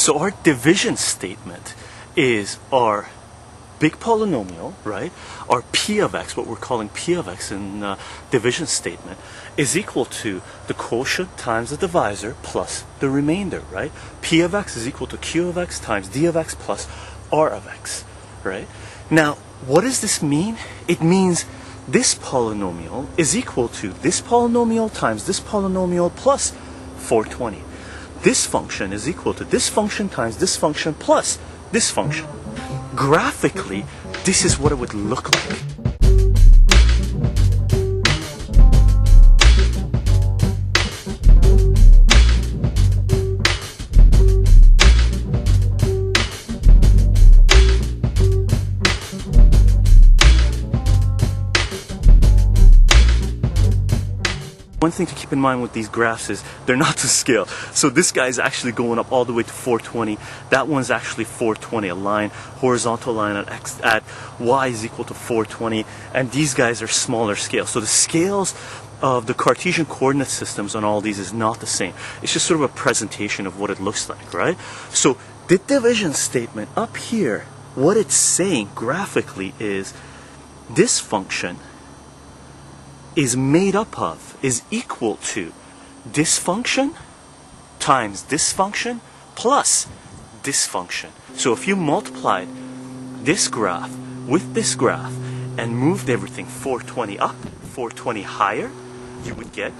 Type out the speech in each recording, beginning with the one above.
So our division statement is our big polynomial, right? Our p of x, what we're calling p of x in division statement, is equal to the quotient times the divisor plus the remainder, right? P of x is equal to q of x times d of x plus r of x, right? Now, what does this mean? It means this polynomial is equal to this polynomial times this polynomial plus 420. This function is equal to this function times this function plus this function. Graphically, this is what it would look like. One thing to keep in mind with these graphs is they're not to scale. So this guy is actually going up all the way to 420. That one's actually 420, a line, horizontal line at y is equal to 420. And these guys are smaller scale. So the scales of the Cartesian coordinate systems on all these is not the same. It's just sort of a presentation of what it looks like, right? So the division statement up here, what it's saying graphically is this function is made up of, is equal to this function times this function plus this function. So if you multiplied this graph with this graph and moved everything 420 up, 420 higher, you would get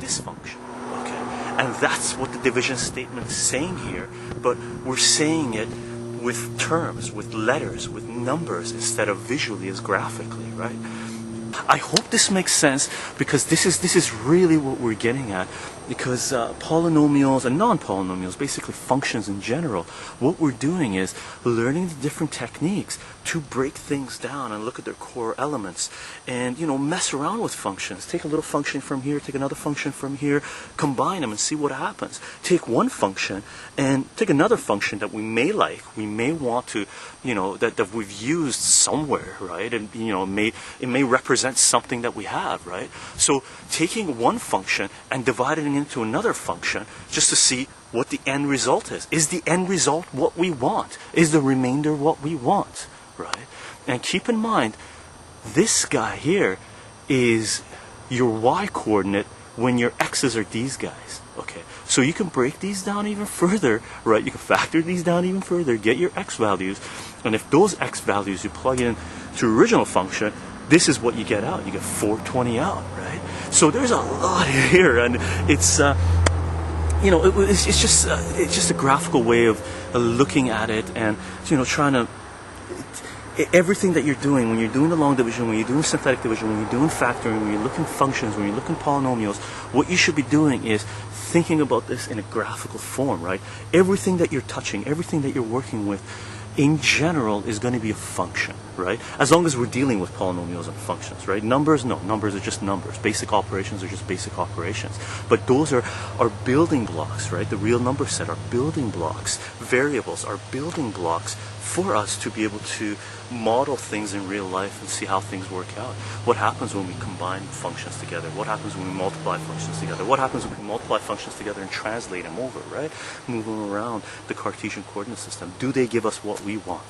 this function. Okay? And that's what the division statement is saying here, but we're saying it with terms, with letters, with numbers instead of visually as graphically, right? I hope this makes sense, because this is really what we're getting at. Because polynomials and non-polynomials, basically functions in general, what we're doing is learning the different techniques to break things down and look at their core elements, and mess around with functions. Take a little function from here, take another function from here, combine them and see what happens. Take one function and take another function that we may like, we may want to, that we've used somewhere, right? And it may represent something that we have, right? So taking one function and dividing into another function just to see what the end result is. Is the end result what we want? Is the remainder what we want? Right? And keep in mind, this guy here is your y coordinate when your x's are these guys. Okay, so you can break these down even further, right? You can factor these down even further, get your x values, and if those x values you plug in to original function, this is what you get out. You get 420 out, right? So there's a lot here, and it's it's just a graphical way of looking at it, and trying to. Everything that you're doing, when you're doing the long division, when you're doing synthetic division, when you're doing factoring, when you're looking functions, when you're looking polynomials, what you should be doing is thinking about this in a graphical form, right? Everything that you're touching, everything that you're working with, in general, is going to be a function, right? As long as we're dealing with polynomials and functions, right? Numbers, no. Numbers are just numbers. Basic operations are just basic operations. But those are building blocks, right? The real number set are building blocks. Variables are building blocks for us to be able to model things in real life and see how things work out. What happens when we combine functions together? What happens when we multiply functions together? What happens when we multiply functions together and translate them over, right? Move them around the Cartesian coordinate system. Do they give us what we want?